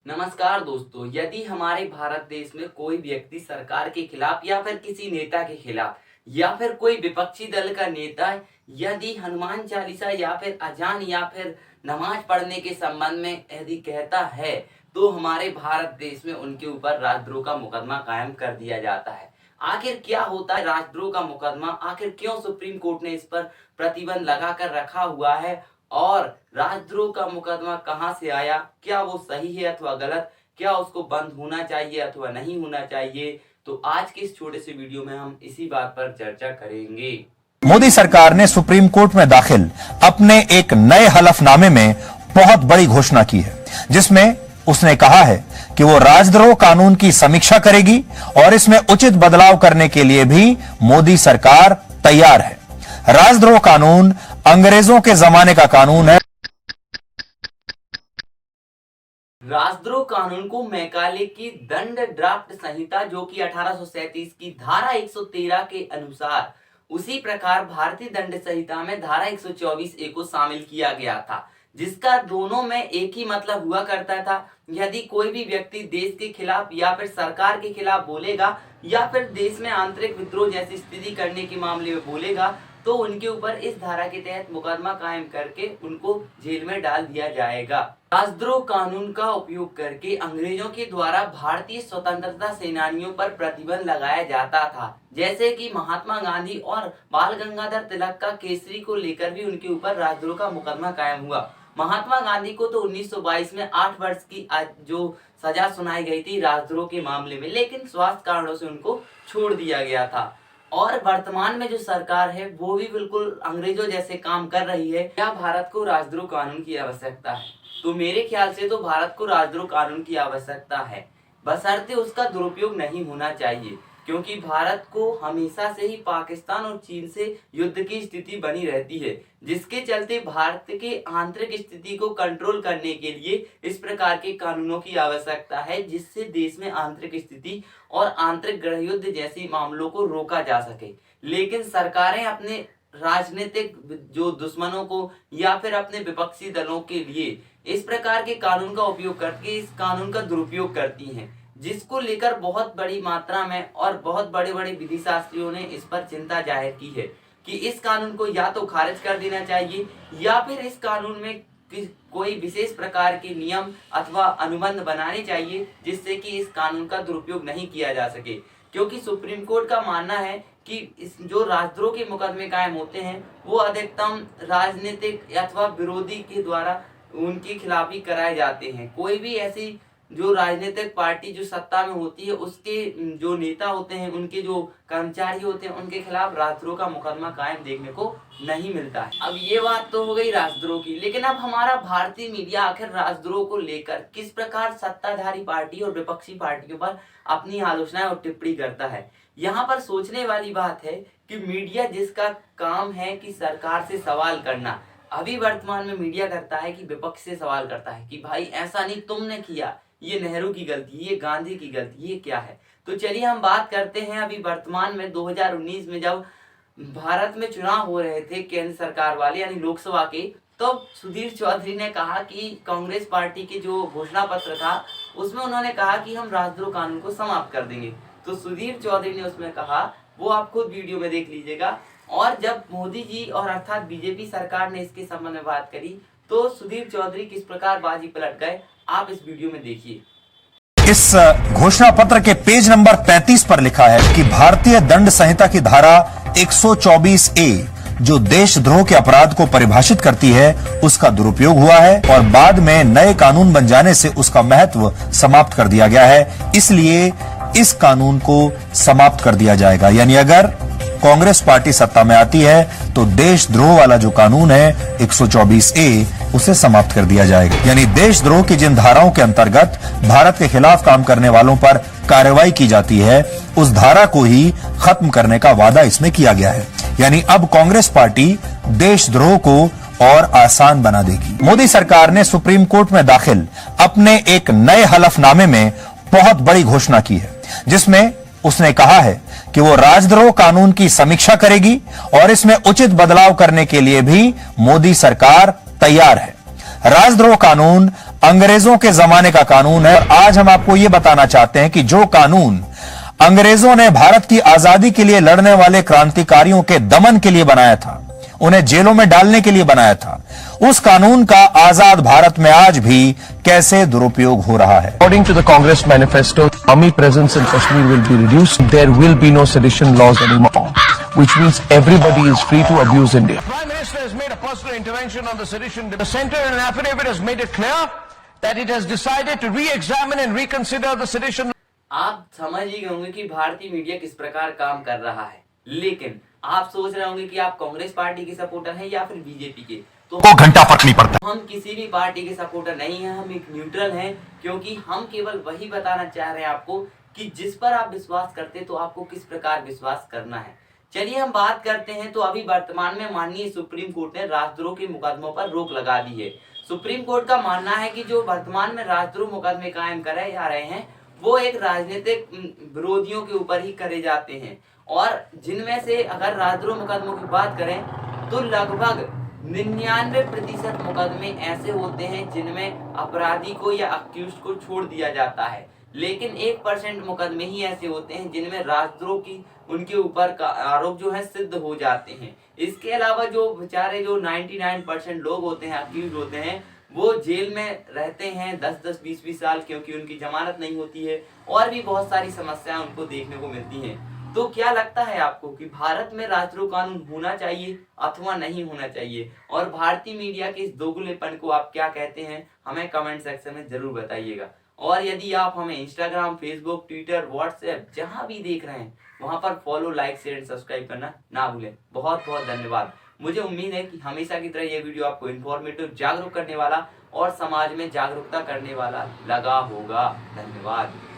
नमस्कार दोस्तों, यदि हमारे भारत देश में कोई व्यक्ति सरकार के खिलाफ या फिर किसी नेता के खिलाफ या फिर कोई विपक्षी दल का नेता यदि हनुमान चालीसा या फिर अजान या फिर नमाज पढ़ने के संबंध में यदि कहता है तो हमारे भारत देश में उनके ऊपर राजद्रोह का मुकदमा कायम कर दिया जाता है। आखिर क्या होता है राजद्रोह का मुकदमा? आखिर क्यों सुप्रीम कोर्ट ने इस पर प्रतिबंध लगा कर रखा हुआ है? और राजद्रोह का मुकदमा कहां से आया? क्या वो सही है अथवा गलत? क्या उसको बंद होना चाहिए अथवा नहीं होना चाहिए? तो आज के इस छोटे से वीडियो में हम इसी बात पर चर्चा करेंगे। मोदी सरकार ने सुप्रीम कोर्ट में दाखिल अपने एक नए हलफनामे में बहुत बड़ी घोषणा की है, जिसमें उसने कहा है कि वो राजद्रोह कानून की समीक्षा करेगी और इसमें उचित बदलाव करने के लिए भी मोदी सरकार तैयार है। राजद्रोह कानून अंग्रेजों के जमाने का कानून है। राजद्रोह कानून को मैकाले की दंड ड्राफ्ट संहिता जो कि 1837 की धारा 113 के अनुसार उसी प्रकार भारतीय दंड संहिता में धारा 124A को शामिल किया गया था, जिसका दोनों में एक ही मतलब हुआ करता था। यदि कोई भी व्यक्ति देश के खिलाफ या फिर सरकार के खिलाफ बोलेगा या फिर देश में आंतरिक विद्रोह जैसी स्थिति करने के मामले में बोलेगा तो उनके ऊपर इस धारा के तहत मुकदमा कायम करके उनको जेल में डाल दिया जाएगा। राजद्रोह कानून का उपयोग करके अंग्रेजों के द्वारा भारतीय स्वतंत्रता सेनानियों पर प्रतिबंध लगाया जाता था, जैसे कि महात्मा गांधी और बाल गंगाधर तिलक का केसरी को लेकर भी उनके ऊपर राजद्रोह का मुकदमा कायम हुआ। महात्मा गांधी को तो 1922 में 8 वर्ष की जो सजा सुनाई गई थी राजद्रोह के मामले में, लेकिन स्वास्थ्य कारणों से उनको छोड़ दिया गया था। और वर्तमान में जो सरकार है वो भी बिल्कुल अंग्रेजों जैसे काम कर रही है। क्या भारत को राजद्रोह कानून की आवश्यकता है? तो मेरे ख्याल से तो भारत को राजद्रोह कानून की आवश्यकता है, बशर्ते उसका दुरुपयोग नहीं होना चाहिए, क्योंकि भारत को हमेशा से ही पाकिस्तान और चीन से युद्ध की स्थिति बनी रहती है, जिसके चलते भारत के आंतरिक स्थिति को कंट्रोल करने के लिए इस प्रकार के कानूनों की आवश्यकता है, जिससे देश में आंतरिक स्थिति और आंतरिक गृह युद्ध जैसी मामलों को रोका जा सके। लेकिन सरकारें अपने राजनीतिक जो दुश्मनों को या फिर अपने विपक्षी दलों के लिए इस प्रकार के कानून का उपयोग करके इस कानून का दुरुपयोग करती हैं, जिसको लेकर बहुत बड़ी मात्रा में और बहुत बड़े बड़े विधि शास्त्रियों ने इस पर चिंता जाहिर की है कि इस कानून को या तो खारिज कर देना चाहिए या फिर इस कानून में कोई विशेष प्रकार के नियम अथवा अनुबंध बनाने चाहिए, जिससे कि इस कानून का दुरुपयोग नहीं किया जा सके। क्योंकि सुप्रीम कोर्ट का मानना है कि इस जो राजद्रोह के मुकदमे कायम होते हैं वो अधिकतम राजनीतिक अथवा विरोधी के द्वारा उनके खिलाफ ही कराए जाते हैं। कोई भी ऐसी जो राजनीतिक पार्टी जो सत्ता में होती है उसके जो नेता होते हैं, उनके जो कर्मचारी होते हैं, उनके खिलाफ राजद्रोह का मुकदमा कायम देखने को नहीं मिलता है। अब ये बात तो हो गई राजद्रोह की, लेकिन अब हमारा भारतीय मीडिया आखिर राजद्रोह को लेकर किस प्रकार सत्ताधारी पार्टी और विपक्षी पार्टियों पर अपनी आलोचनाएं और टिप्पणी करता है। यहाँ पर सोचने वाली बात है कि मीडिया जिसका काम है कि सरकार से सवाल करना, अभी वर्तमान में मीडिया करता है कि विपक्ष से सवाल करता है कि भाई ऐसा नहीं तुमने किया, ये नेहरू की गलती, ये गांधी की गलती, ये क्या है। तो चलिए हम बात करते हैं अभी वर्तमान में 2019 में जब भारत में चुनाव हो रहे थे केंद्र सरकार वाले यानी लोकसभा के, तो सुधीर चौधरी ने कहा कि कांग्रेस पार्टी के जो घोषणा पत्र था उसमें उन्होंने कहा कि हम राजद्रोह कानून को समाप्त कर देंगे। तो सुधीर चौधरी ने उसमें कहा, वो आप खुद वीडियो में देख लीजिएगा। और जब मोदी जी और अर्थात बीजेपी सरकार ने इसके संबंध में बात करी तो सुधीर चौधरी किस प्रकार बाजी पलट गए, आप इस वीडियो में देखिए। इस घोषणा पत्र के पेज नंबर 35 पर लिखा है कि भारतीय दंड संहिता की धारा 124A जो देशद्रोह के अपराध को परिभाषित करती है उसका दुरुपयोग हुआ है और बाद में नए कानून बन जाने से उसका महत्व समाप्त कर दिया गया है। इसलिए इस कानून को समाप्त कर दिया जाएगा। यानी अगर कांग्रेस पार्टी सत्ता में आती है तो देशद्रोह वाला जो कानून है 124A उसे समाप्त कर दिया जाएगा। यानी देशद्रोह की जिन धाराओं के अंतर्गत भारत के खिलाफ काम करने वालों पर कार्रवाई की जाती है उस धारा को ही खत्म करने का वादा इसमें किया गया है। यानी अब कांग्रेस पार्टी देशद्रोह को और आसान बना देगी। मोदी सरकार ने सुप्रीम कोर्ट में दाखिल अपने एक नए हलफनामे में बहुत बड़ी घोषणा की है, जिसमें उसने कहा है कि वो राजद्रोह कानून की समीक्षा करेगी और इसमें उचित बदलाव करने के लिए भी मोदी सरकार तैयार है। राजद्रोह कानून अंग्रेजों के जमाने का कानून है और आज हम आपको यह बताना चाहते हैं कि जो कानून अंग्रेजों ने भारत की आजादी के लिए लड़ने वाले क्रांतिकारियों के दमन के लिए बनाया था, उन्हें जेलों में डालने के लिए बनाया था, उस कानून का आजाद भारत में आज भी कैसे दुरुपयोग हो रहा है। According to the Congress manifesto, army presence in Kashmir will be reduced. There will be no sedition laws anymore, which means everybody is free to abuse India. The Prime Minister has made a personal intervention on the sedition. The centre in an affidavit has made it clear that it has decided to re-examine and reconsider the sedition. आप समझ ही गए होंगे कि भारतीय media किस प्रकार काम कर रहा है, लेकिन आप सोच रहे होंगे कि आप कांग्रेस पार्टी के सपोर्टर हैं या फिर बीजेपी के। तो घंटा फर्क नहीं पड़ता। हम किसी भी पार्टी के सपोर्टर नहीं हैं, हम एक न्यूट्रल हैं, क्योंकि हम केवल वही बताना चाह रहे हैं आपको कि जिस पर आप विश्वास करते तो आपको किस प्रकार विश्वास करना है। चलिए हम बात करते हैं। तो अभी वर्तमान में माननीय सुप्रीम कोर्ट ने राजद्रोह के मुकदमों पर रोक लगा दी है। सुप्रीम कोर्ट का मानना है कि जो वर्तमान में राजद्रोह मुकदमे कायम करे जा रहे हैं वो एक राजनीतिक विरोधियों के ऊपर ही करे जाते हैं, और जिनमें से अगर राजद्रोह मुकदमों की बात करें तो लगभग 99% मुकदमे ऐसे होते हैं जिनमें अपराधी को या अक्यूज को छोड़ दिया जाता है, लेकिन 1% मुकदमे ही ऐसे होते हैं जिनमें राजद्रोह की उनके ऊपर का आरोप जो है सिद्ध हो जाते हैं। इसके अलावा जो बेचारे जो 99% लोग होते हैं, अक्यूज होते हैं, वो जेल में रहते हैं 10-10, 20-20 साल, क्योंकि उनकी जमानत नहीं होती है और भी बहुत सारी समस्याएं उनको देखने को मिलती हैं। तो क्या लगता है आपको कि भारत में राजद्रोह कानून होना चाहिए अथवा नहीं होना चाहिए, और भारतीय मीडिया के इस दोगलेपन को आप क्या कहते हैं, हमें कमेंट सेक्शन में जरूर बताइएगा। और यदि आप हमें इंस्टाग्राम, फेसबुक, ट्विटर, व्हाट्सएप जहां भी देख रहे हैं वहां पर फॉलो, लाइक, शेयर, सब्सक्राइब करना ना भूलें। बहुत बहुत धन्यवाद। मुझे उम्मीद है कि हमेशा की तरह ये वीडियो आपको इन्फॉर्मेटिव, जागरूक करने वाला और समाज में जागरूकता करने वाला लगा होगा। धन्यवाद।